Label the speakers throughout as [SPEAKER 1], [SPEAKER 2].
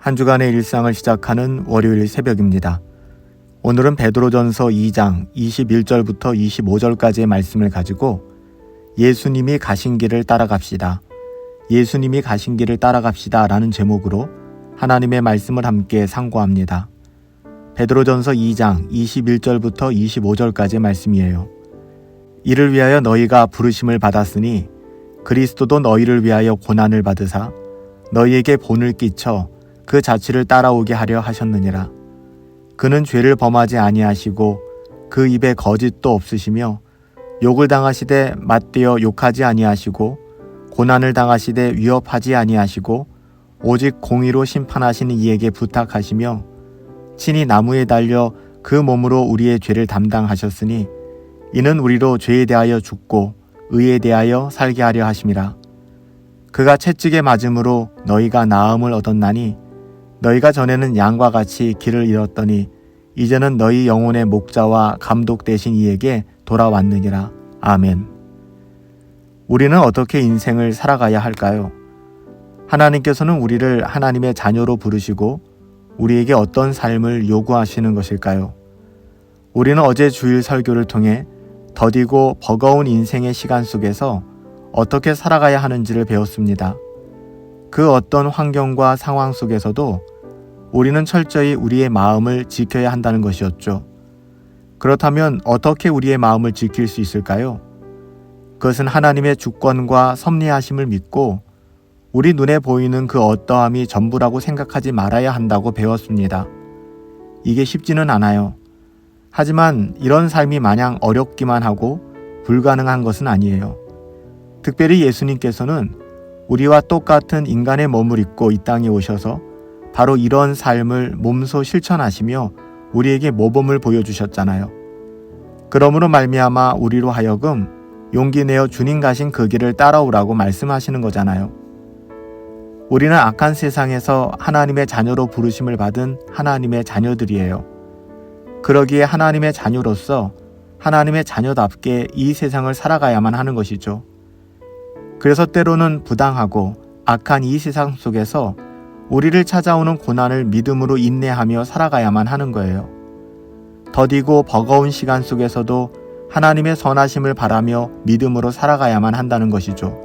[SPEAKER 1] 한 주간의 일상을 시작하는 월요일 새벽입니다. 오늘은 베드로전서 2장 21절부터 25절까지의 말씀을 가지고 예수님이 가신 길을 따라갑시다. 예수님이 가신 길을 따라갑시다 라는 제목으로 하나님의 말씀을 함께 상고합니다. 베드로전서 2장 21절부터 25절까지의 말씀이에요. 이를 위하여 너희가 부르심을 받았으니 그리스도도 너희를 위하여 고난을 받으사 너희에게 본을 끼쳐 그 자취를 따라오게 하려 하셨느니라. 그는 죄를 범하지 아니하시고 그 입에 거짓도 없으시며 욕을 당하시되 맞대어 욕하지 아니하시고 고난을 당하시되 위협하지 아니하시고 오직 공의로 심판하시는 이에게 부탁하시며 친히 나무에 달려 그 몸으로 우리의 죄를 담당하셨으니 이는 우리로 죄에 대하여 죽고 의에 대하여 살게 하려 하심이라. 그가 채찍에 맞음으로 너희가 나음을 얻었나니 너희가 전에는 양과 같이 길을 잃었더니 이제는 너희 영혼의 목자와 감독 되신 이에게 돌아왔느니라. 아멘. 우리는 어떻게 인생을 살아가야 할까요? 하나님께서는 우리를 하나님의 자녀로 부르시고 우리에게 어떤 삶을 요구하시는 것일까요? 우리는 어제 주일 설교를 통해 더디고 버거운 인생의 시간 속에서 어떻게 살아가야 하는지를 배웠습니다. 그 어떤 환경과 상황 속에서도 우리는 철저히 우리의 마음을 지켜야 한다는 것이었죠. 그렇다면 어떻게 우리의 마음을 지킬 수 있을까요? 그것은 하나님의 주권과 섭리하심을 믿고 우리 눈에 보이는 그 어떠함이 전부라고 생각하지 말아야 한다고 배웠습니다. 이게 쉽지는 않아요. 하지만 이런 삶이 마냥 어렵기만 하고 불가능한 것은 아니에요. 특별히 예수님께서는 우리와 똑같은 인간의 몸을 입고 이 땅에 오셔서 바로 이런 삶을 몸소 실천하시며 우리에게 모범을 보여주셨잖아요. 그러므로 말미암아 우리로 하여금 용기 내어 주님 가신 그 길을 따라오라고 말씀하시는 거잖아요. 우리는 악한 세상에서 하나님의 자녀로 부르심을 받은 하나님의 자녀들이에요. 그러기에 하나님의 자녀로서 하나님의 자녀답게 이 세상을 살아가야만 하는 것이죠. 그래서 때로는 부당하고 악한 이 세상 속에서 우리를 찾아오는 고난을 믿음으로 인내하며 살아가야만 하는 거예요. 더디고 버거운 시간 속에서도 하나님의 선하심을 바라며 믿음으로 살아가야만 한다는 것이죠.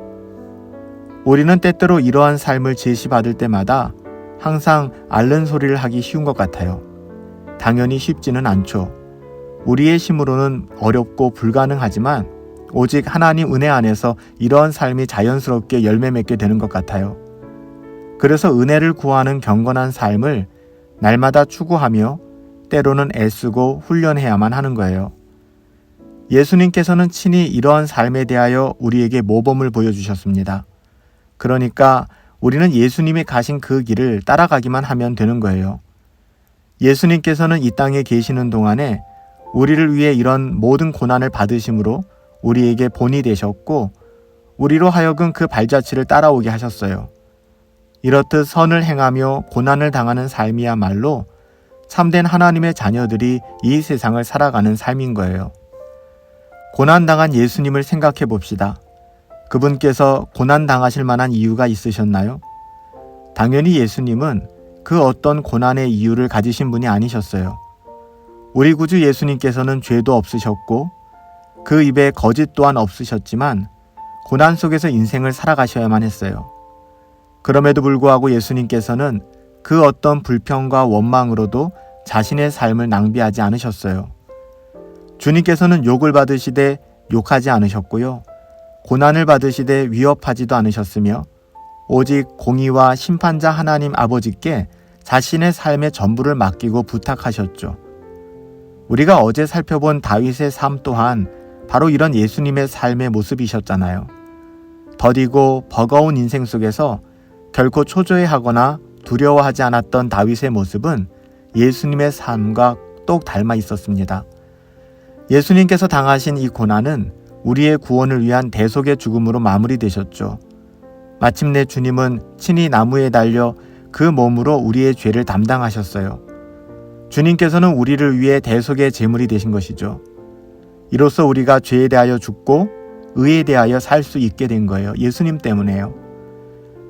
[SPEAKER 1] 우리는 때때로 이러한 삶을 제시받을 때마다 항상 앓는 소리를 하기 쉬운 것 같아요. 당연히 쉽지는 않죠. 우리의 힘으로는 어렵고 불가능하지만 오직 하나님 은혜 안에서 이러한 삶이 자연스럽게 열매 맺게 되는 것 같아요. 그래서 은혜를 구하는 경건한 삶을 날마다 추구하며 때로는 애쓰고 훈련해야만 하는 거예요. 예수님께서는 친히 이러한 삶에 대하여 우리에게 모범을 보여주셨습니다. 그러니까 우리는 예수님이 가신 그 길을 따라가기만 하면 되는 거예요. 예수님께서는 이 땅에 계시는 동안에 우리를 위해 이런 모든 고난을 받으심으로 우리에게 본이 되셨고 우리로 하여금 그 발자취를 따라오게 하셨어요. 이렇듯 선을 행하며 고난을 당하는 삶이야말로 참된 하나님의 자녀들이 이 세상을 살아가는 삶인 거예요. 고난당한 예수님을 생각해 봅시다. 그분께서 고난당하실 만한 이유가 있으셨나요? 당연히 예수님은 그 어떤 고난의 이유를 가지신 분이 아니셨어요. 우리 구주 예수님께서는 죄도 없으셨고 그 입에 거짓 또한 없으셨지만 고난 속에서 인생을 살아가셔야만 했어요. 그럼에도 불구하고 예수님께서는 그 어떤 불평과 원망으로도 자신의 삶을 낭비하지 않으셨어요. 주님께서는 욕을 받으시되 욕하지 않으셨고요. 고난을 받으시되 위협하지도 않으셨으며 오직 공의와 심판자 하나님 아버지께 자신의 삶의 전부를 맡기고 부탁하셨죠. 우리가 어제 살펴본 다윗의 삶 또한 바로 이런 예수님의 삶의 모습이셨잖아요. 더디고 버거운 인생 속에서 결코 초조해하거나 두려워하지 않았던 다윗의 모습은 예수님의 삶과 똑 닮아 있었습니다. 예수님께서 당하신 이 고난은 우리의 구원을 위한 대속의 죽음으로 마무리되셨죠. 마침내 주님은 친히 나무에 달려 그 몸으로 우리의 죄를 담당하셨어요. 주님께서는 우리를 위해 대속의 제물이 되신 것이죠. 이로써 우리가 죄에 대하여 죽고 의에 대하여 살 수 있게 된 거예요. 예수님 때문에요.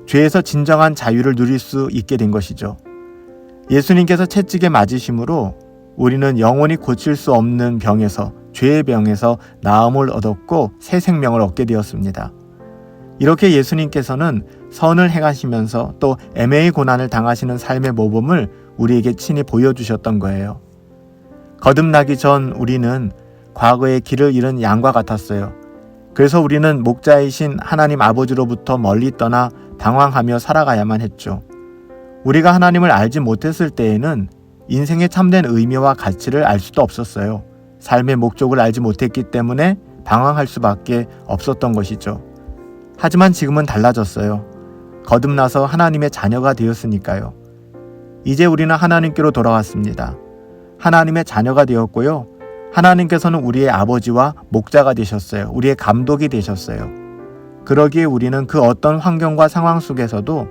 [SPEAKER 1] 죄에서 진정한 자유를 누릴 수 있게 된 것이죠. 예수님께서 채찍에 맞으심으로 우리는 영원히 고칠 수 없는 병에서, 죄의 병에서 나음을 얻었고 새 생명을 얻게 되었습니다. 이렇게 예수님께서는 선을 행하시면서 또 애매의 고난을 당하시는 삶의 모범을 우리에게 친히 보여주셨던 거예요. 거듭나기 전 우리는 과거의 길을 잃은 양과 같았어요. 그래서 우리는 목자이신 하나님 아버지로부터 멀리 떠나 방황하며 살아가야만 했죠. 우리가 하나님을 알지 못했을 때에는 인생의 참된 의미와 가치를 알 수도 없었어요. 삶의 목적을 알지 못했기 때문에 방황할 수밖에 없었던 것이죠. 하지만 지금은 달라졌어요. 거듭나서 하나님의 자녀가 되었으니까요. 이제 우리는 하나님께로 돌아왔습니다. 하나님의 자녀가 되었고요. 하나님께서는 우리의 아버지와 목자가 되셨어요. 우리의 감독이 되셨어요. 그러기에 우리는 그 어떤 환경과 상황 속에서도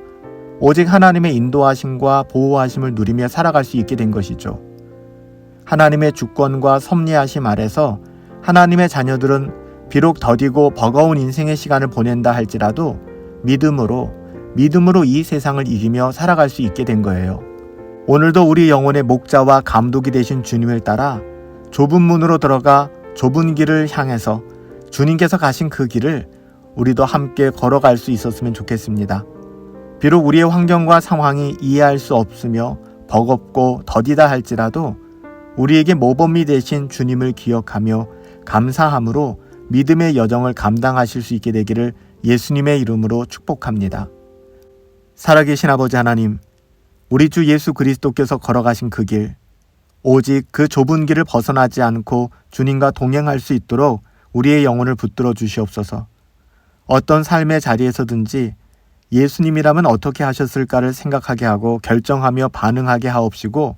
[SPEAKER 1] 오직 하나님의 인도하심과 보호하심을 누리며 살아갈 수 있게 된 것이죠. 하나님의 주권과 섭리하심 아래서 하나님의 자녀들은 비록 더디고 버거운 인생의 시간을 보낸다 할지라도 믿음으로 이 세상을 이기며 살아갈 수 있게 된 거예요. 오늘도 우리 영혼의 목자와 감독이 되신 주님을 따라 좁은 문으로 들어가 좁은 길을 향해서 주님께서 가신 그 길을 우리도 함께 걸어갈 수 있었으면 좋겠습니다. 비록 우리의 환경과 상황이 이해할 수 없으며 버겁고 더디다 할지라도 우리에게 모범이 되신 주님을 기억하며 감사함으로 믿음의 여정을 감당하실 수 있게 되기를 예수님의 이름으로 축복합니다. 살아계신 아버지 하나님, 우리 주 예수 그리스도께서 걸어가신 그 길, 오직 그 좁은 길을 벗어나지 않고 주님과 동행할 수 있도록 우리의 영혼을 붙들어 주시옵소서. 어떤 삶의 자리에서든지 예수님이라면 어떻게 하셨을까를 생각하게 하고 결정하며 반응하게 하옵시고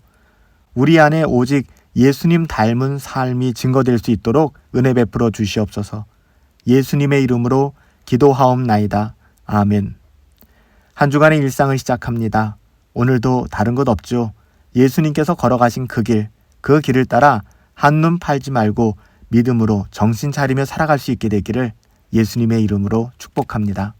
[SPEAKER 1] 우리 안에 오직 예수님 닮은 삶이 증거될 수 있도록 은혜 베풀어 주시옵소서. 예수님의 이름으로 기도하옵나이다. 아멘. 한 주간의 일상을 시작합니다. 오늘도 다른 것 없죠. 예수님께서 걸어가신 그 길을 따라 한눈 팔지 말고 믿음으로 정신 차리며 살아갈 수 있게 되기를 예수님의 이름으로 축복합니다.